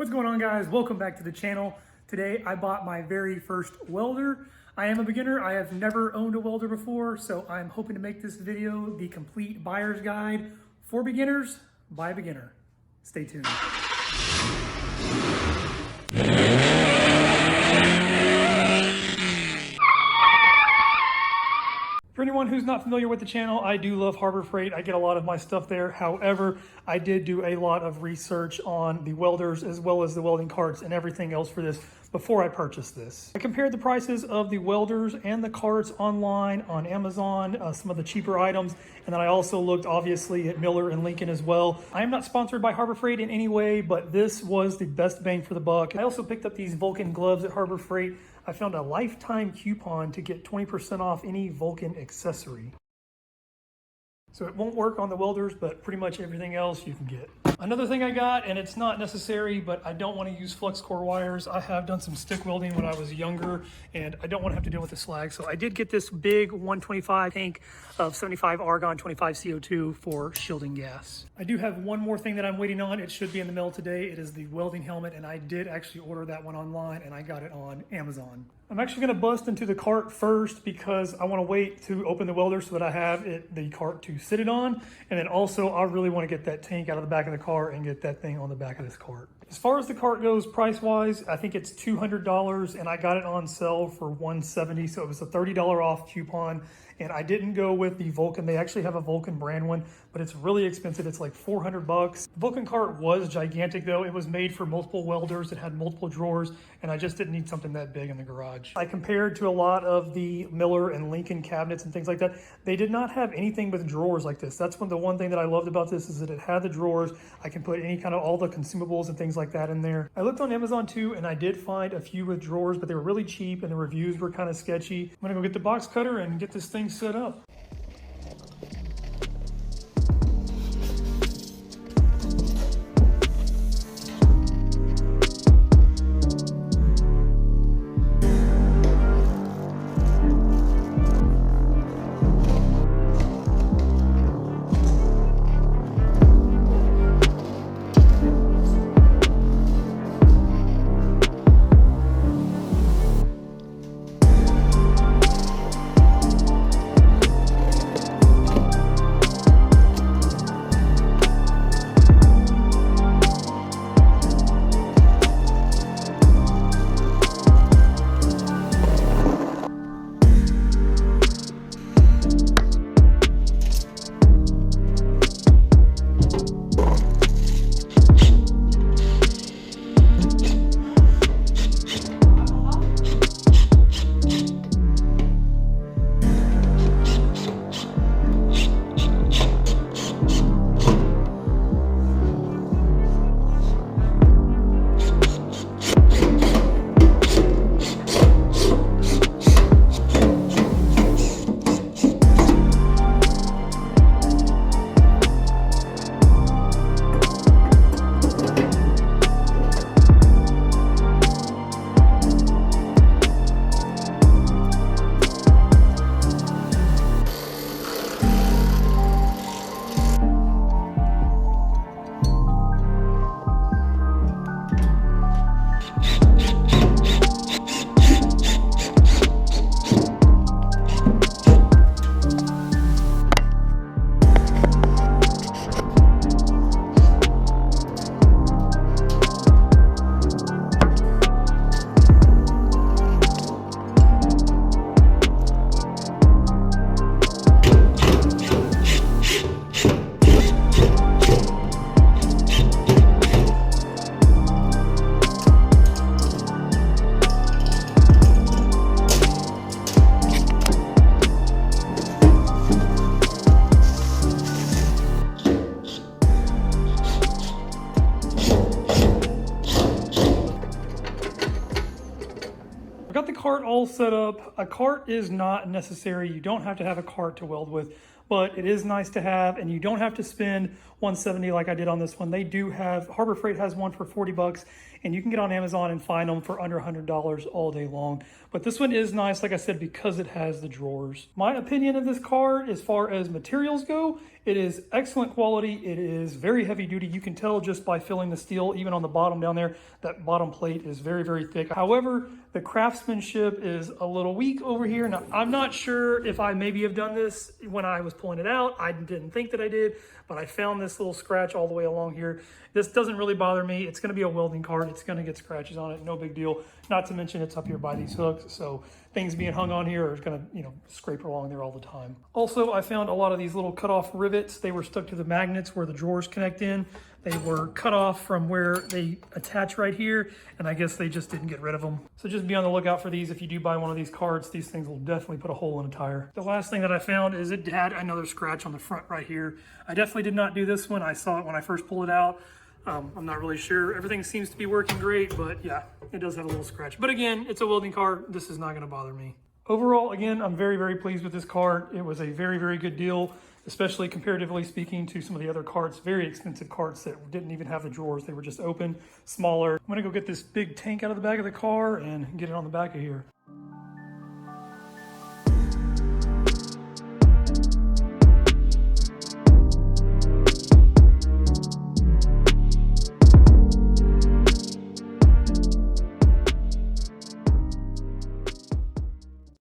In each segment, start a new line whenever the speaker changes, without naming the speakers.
What's going on, guys? Welcome back to the channel. Today I bought my very first welder. I am a beginner. I have never owned a welder before, so I'm hoping to make this video the complete buyer's guide for beginners by a beginner. Stay tuned. For anyone who's not familiar with the channel, I do love Harbor Freight. I get a lot of my stuff there. However, I did do a lot of research on the welders as well as the welding carts and everything else for this before I purchased this. I compared the prices of the welders and the carts online on Amazon, some of the cheaper items, and then I also looked obviously at Miller and Lincoln as well. I am not sponsored by Harbor Freight in any way, but this was the best bang for the buck. I also picked up these Vulcan gloves at Harbor Freight. I found a lifetime coupon to get 20% off any Vulcan accessory. So it won't work on the welders, but pretty much everything else you can get. Another thing I got, and it's not necessary, but I don't want to use flux core wires. I have done some stick welding when I was younger, and I don't want to have to deal with the slag. So I did get this big 125 tank of 75 argon, 25 CO2 for shielding gas. I do have one more thing that I'm waiting on. It should be in the mail today. It is the welding helmet, and I did actually order that one online, and I got it on Amazon. I'm actually going to bust into the cart first because I want to wait to open the welder so that I have the cart to sit it on. And then also I really want to get that tank out of the back of the car and get that thing on the back of this cart. As far as the cart goes price wise, I think it's $200 and I got it on sale for $170. So it was a $30 off coupon. And I didn't go with the Vulcan. They actually have a Vulcan brand one, but it's really expensive. It's like $400. The Vulcan cart was gigantic though. It was made for multiple welders. It had multiple drawers, and I just didn't need something that big in the garage. I compared to a lot of the Miller and Lincoln cabinets and things like that. They did not have anything with drawers like this. That's the one thing that I loved about this is that it had the drawers. I can put any kind of all the consumables and things like that in there. I looked on Amazon too, and I did find a few with drawers, but they were really cheap and the reviews were kind of sketchy. I'm gonna go get the box cutter and get this thing set up. I got the cart all set up. A cart is not necessary. You don't have to have a cart to weld with, but it is nice to have, and you don't have to spend $170 like I did on this one. They do have, Harbor Freight has one for 40 bucks, and you can get on Amazon and find them for under $100 all day long. But this one is nice, like I said, because it has the drawers. My opinion of this cart, as far as materials go, It is excellent quality. It is very heavy duty. You can tell just by feeling the steel, even on the bottom down there, that bottom plate is very, very thick. However, the craftsmanship is a little weak over here. Now, I'm not sure if I maybe have done this when I was pulling it out. I didn't think that I did, but I found this little scratch all the way along here. This doesn't really bother me. It's gonna be a welding card. It's gonna get scratches on it, no big deal. Not to mention it's up here by these hooks, so things being hung on here are gonna, scrape along there all the time. Also, I found a lot of these little cut-off rivets. They were stuck to the magnets where the drawers connect in. They were cut off from where they attach right here, and I guess they just didn't get rid of them. So just be on the lookout for these. If you do buy one of these cards, these things will definitely put a hole in a tire. The last thing that I found is it had another scratch on the front right here. I definitely did not do this one. I saw it when I first pulled it out. I'm not really sure. Everything seems to be working great, but yeah, it does have a little scratch. But again, it's a welding card. This is not gonna bother me. Overall, again, I'm very, very pleased with this card. It was a very, very good deal, especially comparatively speaking to some of the other carts, very expensive carts that didn't even have the drawers. They were just open, smaller. I'm gonna go get this big tank out of the back of the car and get it on the back of here.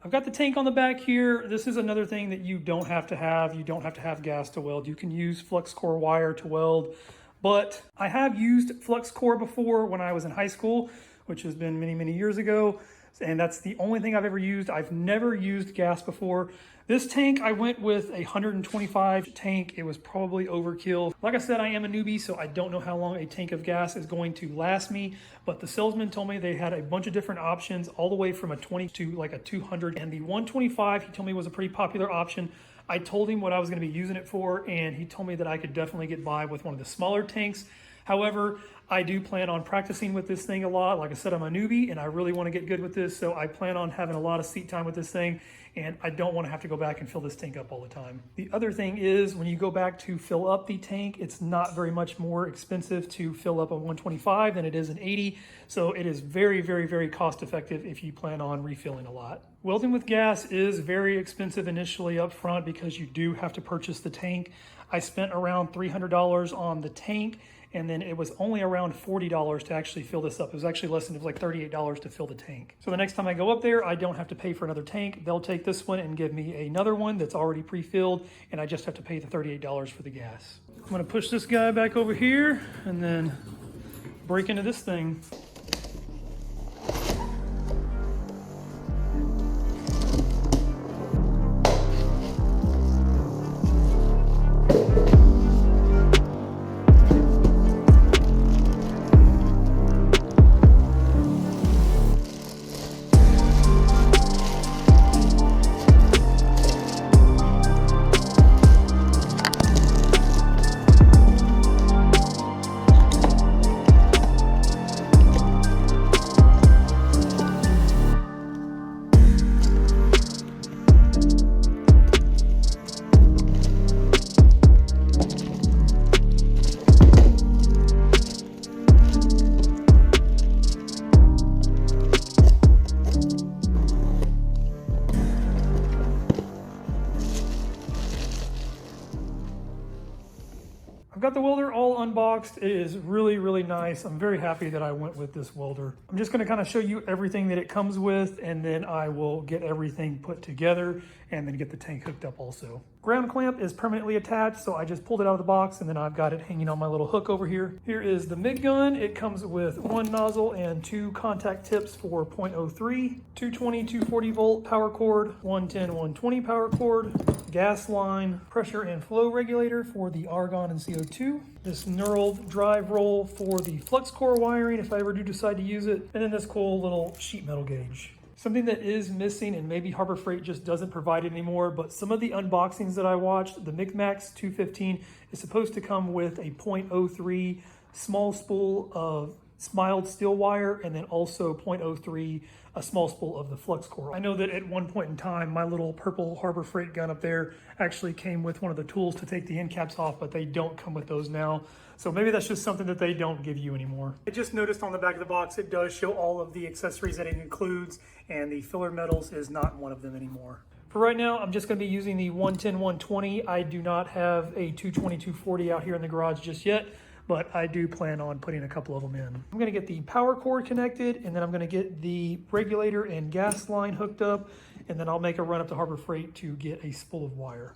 I've got the tank on the back here. This is another thing that you don't have to have. You don't have to have gas to weld. You can use flux core wire to weld, but I have used flux core before when I was in high school, which has been many, many years ago. And that's the only thing I've ever used. I've never used gas before. This tank, I went with a 125 tank. It was probably overkill. Like I said, I am a newbie, so I don't know how long a tank of gas is going to last me, but the salesman told me they had a bunch of different options, all the way from a 20 to like a 200. And the 125, he told me was a pretty popular option. I told him what I was gonna be using it for, and he told me that I could definitely get by with one of the smaller tanks. However, I do plan on practicing with this thing a lot. Like I said, I'm a newbie and I really want to get good with this. So I plan on having a lot of seat time with this thing, and I don't want to have to go back and fill this tank up all the time. The other thing is when you go back to fill up the tank, it's not very much more expensive to fill up a 125 than it is an 80. So it is very, very, very cost effective if you plan on refilling a lot. Welding with gas is very expensive initially up front because you do have to purchase the tank. I spent around $300 on the tank, and then it was only around $40 to actually fill this up. It was actually less than, it was like $38 to fill the tank. So the next time I go up there, I don't have to pay for another tank. They'll take this one and give me another one that's already pre-filled, and I just have to pay the $38 for the gas. I'm gonna push this guy back over here and then break into this thing. I've got the welder all unboxed. It is really, really nice. I'm very happy that I went with this welder. I'm just gonna kind of show you everything that it comes with, and then I will get everything put together and then get the tank hooked up also. Ground clamp is permanently attached, so I just pulled it out of the box and then I've got it hanging on my little hook over here. Here is the MIG gun. It comes with one nozzle and two contact tips for 0.03, 220, 240 volt power cord, 110, 120 power cord, gas line, pressure and flow regulator for the argon and CO2, this knurled drive roll for the flux core wiring if I ever do decide to use it, and then this cool little sheet metal gauge. Something that is missing, and maybe Harbor Freight just doesn't provide it anymore, but some of the unboxings that I watched, the MIGMAX 215 is supposed to come with a 0.03 small spool of mild steel wire, and then also 0.03 a small spool of the flux core. I know that at one point in time, my little purple Harbor Freight gun up there actually came with one of the tools to take the end caps off, but they don't come with those now. So maybe that's just something that they don't give you anymore. I just noticed on the back of the box, it does show all of the accessories that it includes, and the filler metals is not one of them anymore. For right now, I'm just going to be using the 110-120. I do not have a 220-240 out here in the garage just yet, but I do plan on putting a couple of them in. I'm going to get the power cord connected, and then I'm going to get the regulator and gas line hooked up, and then I'll make a run up to Harbor Freight to get a spool of wire.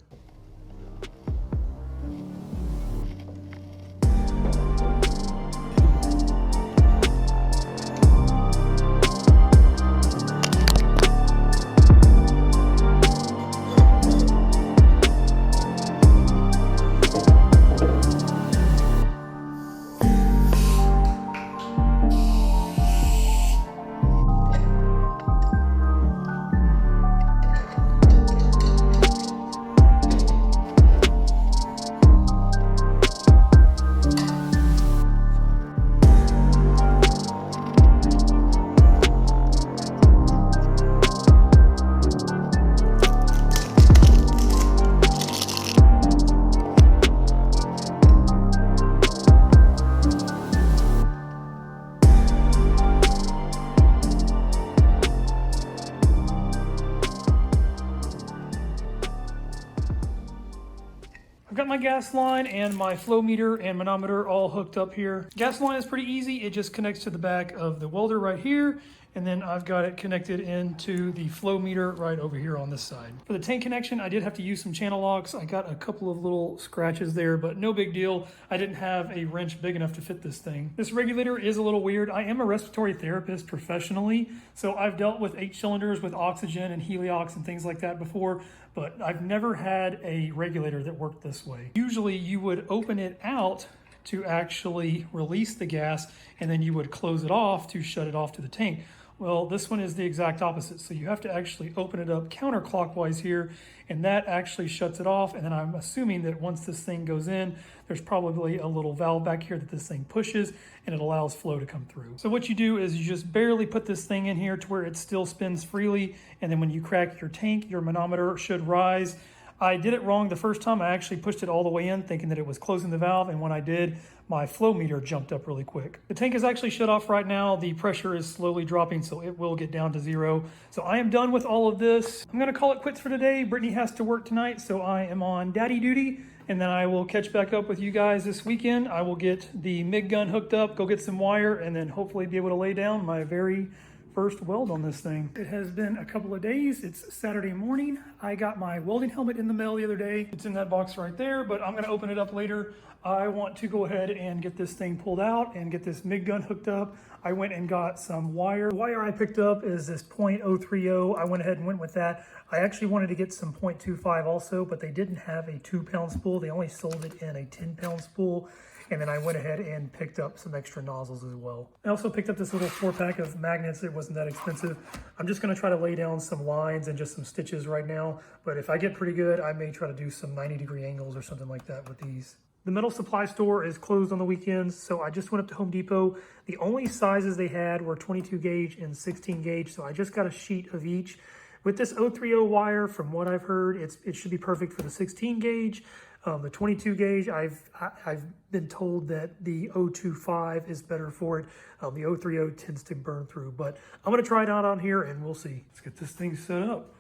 I've got my gas line and my flow meter and manometer all hooked up here. Gas line is pretty easy. It just connects to the back of the welder right here. And then I've got it connected into the flow meter right over here on this side. For the tank connection, I did have to use some channel locks. I got a couple of little scratches there, but no big deal. I didn't have a wrench big enough to fit this thing. This regulator is a little weird. I am a respiratory therapist professionally, so I've dealt with 8 cylinders with oxygen and heliox and things like that before, but I've never had a regulator that worked this way. Usually you would open it out to actually release the gas, and then you would close it off to shut it off to the tank. Well, this one is the exact opposite. So you have to actually open it up counterclockwise here, and that actually shuts it off. And then I'm assuming that once this thing goes in, there's probably a little valve back here that this thing pushes, and it allows flow to come through. So what you do is you just barely put this thing in here to where it still spins freely. And then when you crack your tank, your manometer should rise. I did it wrong the first time. I actually pushed it all the way in thinking that it was closing the valve, and when I did, my flow meter jumped up really quick. The tank is actually shut off right now. The pressure is slowly dropping, so it will get down to 0. So I am done with all of this. I'm gonna call it quits for today. Brittany has to work tonight, so I am on daddy duty, and then I will catch back up with you guys this weekend. I will get the MIG gun hooked up, go get some wire, and then hopefully be able to lay down my very first weld on this thing. It has been a couple of days. It's Saturday morning. I got my welding helmet in the mail the other day. It's in that box right there, but I'm gonna open it up later. I want to go ahead and get this thing pulled out and get this MIG gun hooked up. I went and got some wire. The wire I picked up is this .030. I went ahead and went with that. I actually wanted to get some .25 also, but they didn't have a 2-pound spool. They only sold it in a 10-pound spool. And then I went ahead and picked up some extra nozzles as well. I also picked up this little 4-pack of magnets. It wasn't that expensive. I'm just gonna try to lay down some lines and just some stitches right now. But if I get pretty good, I may try to do some 90-degree angles or something like that with these. The metal supply store is closed on the weekends, so I just went up to Home Depot. The only sizes they had were 22 gauge and 16 gauge, so I just got a sheet of each. With this 030 wire, from what I've heard, it should be perfect for the 16 gauge. The 22 gauge, I've been told that the 025 is better for it. The 030 tends to burn through, but I'm gonna try it out on here and we'll see. Let's get this thing set up.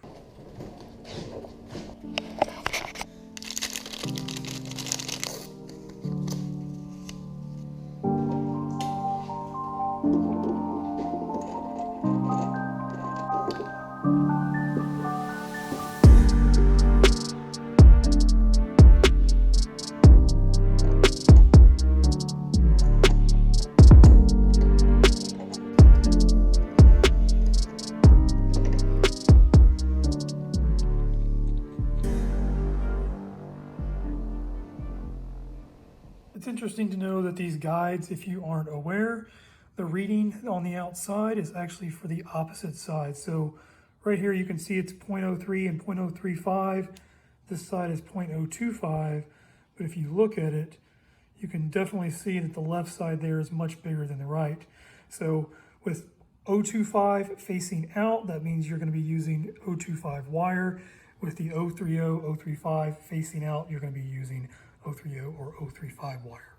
It's interesting to know that these guides, if you aren't aware, the reading on the outside is actually for the opposite side. So right here you can see it's .03 and .035. This side is .025, but if you look at it, you can definitely see that the left side there is much bigger than the right. So with 025 facing out, that means you're going to be using 025 wire. With the 030, 035 facing out, you're going to be using 030 or 035 wire.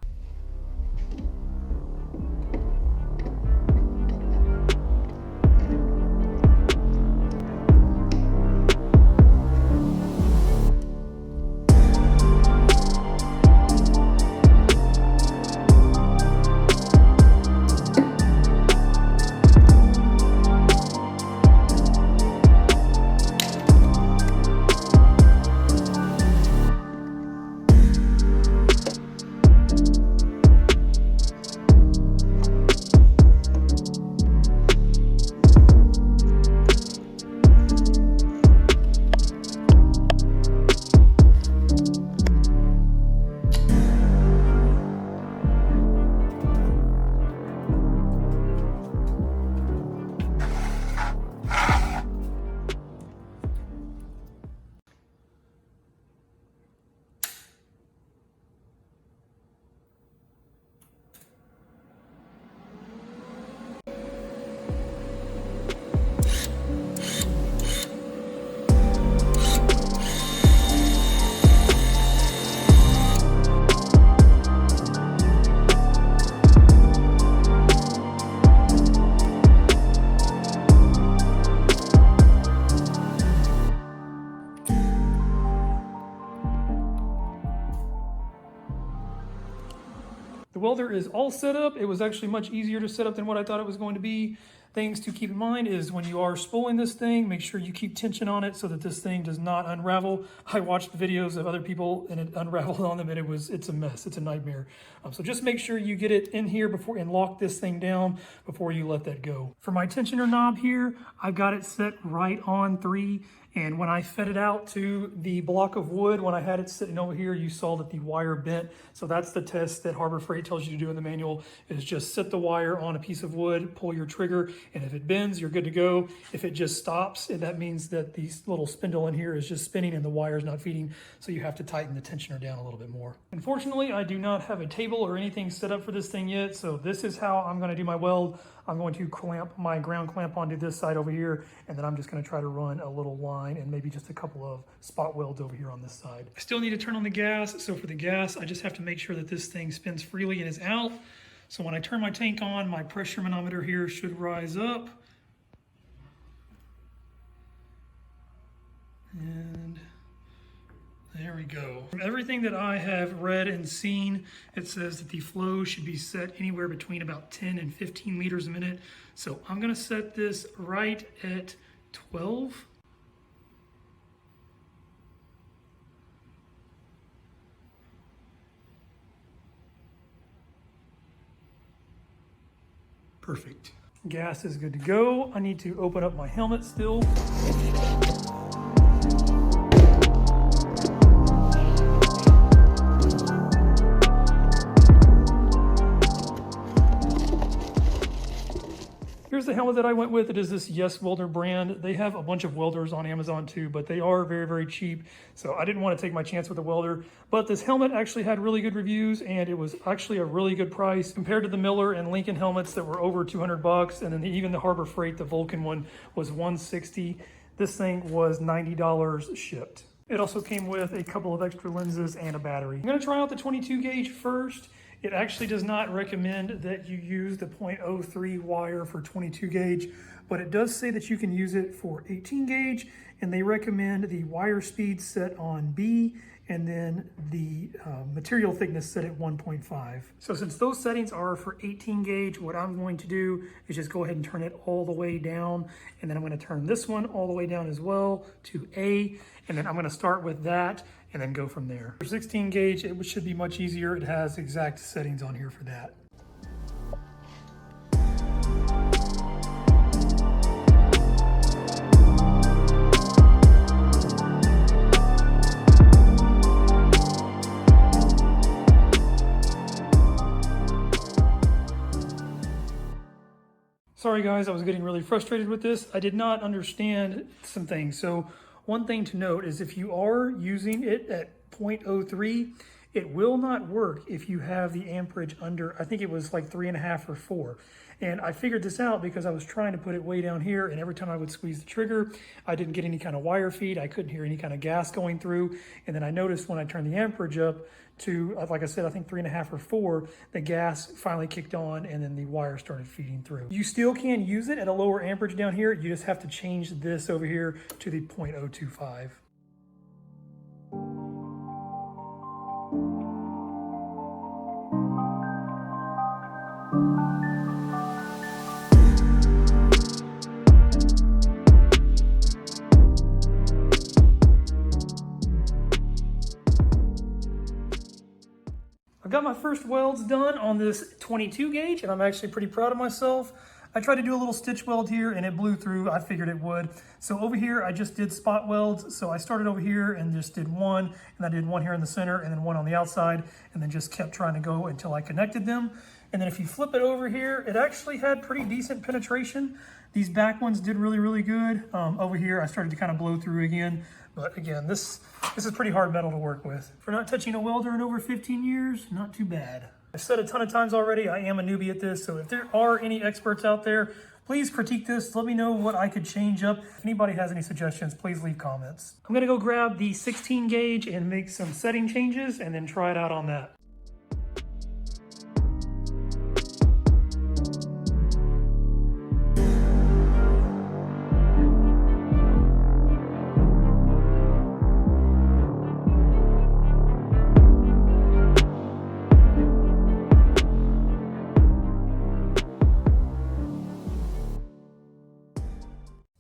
welder is all set up. It was actually much easier to set up than what I thought it was going to be. Things to keep in mind is when you are spooling this thing, make sure you keep tension on it so that this thing does not unravel. I watched videos of other people and it unraveled on them, and it's a mess. It's a nightmare. So just make sure you get it in here before and lock this thing down before you let that go. For my tensioner knob here, I've got it set right on 3. And when I fed it out to the block of wood, when I had it sitting over here, you saw that the wire bent. So that's the test that Harbor Freight tells you to do in the manual, is just set the wire on a piece of wood, pull your trigger, and if it bends, you're good to go. If it just stops, that means that the little spindle in here is just spinning and the wire's not feeding, so you have to tighten the tensioner down a little bit more. Unfortunately, I do not have a table or anything set up for this thing yet, so this is how I'm gonna do my weld. I'm going to clamp my ground clamp onto this side over here, and then I'm just going to try to run a little line and maybe just a couple of spot welds over here on this side. I still need to turn on the gas, so for the gas, I just have to make sure that this thing spins freely and is out. So when I turn my tank on, my pressure manometer here should rise up. And there we go. From everything that I have read and seen, it says that the flow should be set anywhere between about 10 and 15 liters a minute. So I'm gonna set this right at 12. Perfect. Gas is good to go. I need to open up my helmet still. Here's the helmet that I went with. It is this Yes Welder brand. They have a bunch of welders on Amazon too, but they are very, very cheap. So I didn't want to take my chance with a welder, but this helmet actually had really good reviews, and it was actually a really good price compared to the Miller and Lincoln helmets that were over 200 bucks. And then even the Harbor Freight, the Vulcan one, was 160. This thing was $90 shipped. It also came with a couple of extra lenses and a battery. I'm gonna try out the 22 gauge first. It actually does not recommend that you use the .03 wire for 22 gauge, but it does say that you can use it for 18 gauge, and they recommend the wire speed set on B and then the material thickness set at 1.5. So since those settings are for 18 gauge, what I'm going to do is just go ahead and turn it all the way down, and then I'm going to turn this one all the way down as well to A, and then I'm going to start with that and then go from there. For 16 gauge, it should be much easier. It has exact settings on here for that. Sorry guys, I was getting really frustrated with this. I did not understand some things. So one thing to note is if you are using it at .03, it will not work if you have the amperage under, I think it was like 3.5 or 4. And I figured this out because I was trying to put it way down here, and every time I would squeeze the trigger, I didn't get any kind of wire feed. I couldn't hear any kind of gas going through. And then I noticed when I turned the amperage up to, like I said, I think 3.5 or 4, the gas finally kicked on and then the wire started feeding through. You still can use it at a lower amperage down here. You just have to change this over here to the .025. I've got my first welds done on this 22 gauge, and I'm actually pretty proud of myself. I tried to do a little stitch weld here and it blew through. I figured it would. So over here, I just did spot welds. So I started over here and just did one, and I did one here in the center and then one on the outside, and then just kept trying to go until I connected them. And then if you flip it over here, it actually had pretty decent penetration. These back ones did really, really good. Over here, I started to kind of blow through again. But again, this is pretty hard metal to work with. For not touching a welder in over 15 years, not too bad. I've said a ton of times already, I am a newbie at this. So if there are any experts out there, please critique this. Let me know what I could change up. If anybody has any suggestions, please leave comments. I'm gonna go grab the 16 gauge and make some setting changes and then try it out on that.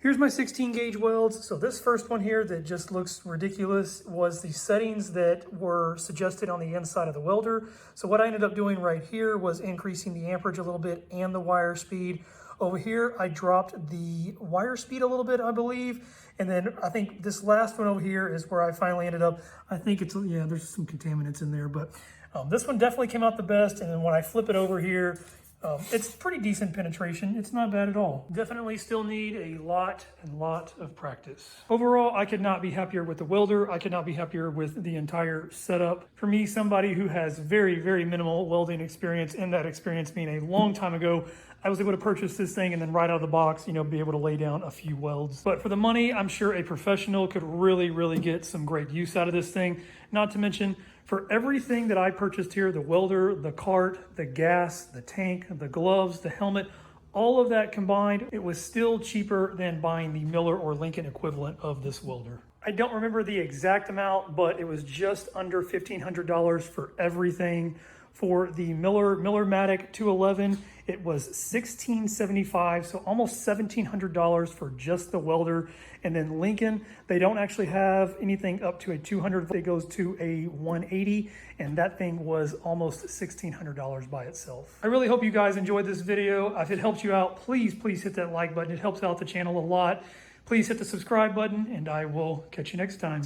Here's my 16 gauge welds. So this first one here that just looks ridiculous was the settings that were suggested on the inside of the welder. So what I ended up doing right here was increasing the amperage a little bit and the wire speed. Over here, I dropped the wire speed a little bit, I believe. And then I think this last one over here is where I finally ended up. I think it's, yeah, there's some contaminants in there, but this one definitely came out the best. And then when I flip it over here, it's pretty decent penetration. It's not bad at all. Definitely still need a lot of practice. Overall, I could not be happier with the welder. I could not be happier with the entire setup. For me, somebody who has very, very minimal welding experience, and that experience being a long time ago, I was able to purchase this thing and then right out of the box, you know, be able to lay down a few welds. But for the money, I'm sure a professional could really get some great use out of this thing. Not to mention, for everything that I purchased here, the welder, the cart, the gas, the tank, the gloves, the helmet, all of that combined, it was still cheaper than buying the Miller or Lincoln equivalent of this welder. I don't remember the exact amount, but it was just under $1,500 for everything. For the Miller-Matic 211, it was $1,675, so almost $1,700 for just the welder. And then Lincoln, they don't actually have anything up to a 200. It goes to a 180, and that thing was almost $1,600 by itself. I really hope you guys enjoyed this video. If it helped you out, please hit that like button. It helps out the channel a lot. Please hit the subscribe button, and I will catch you next time.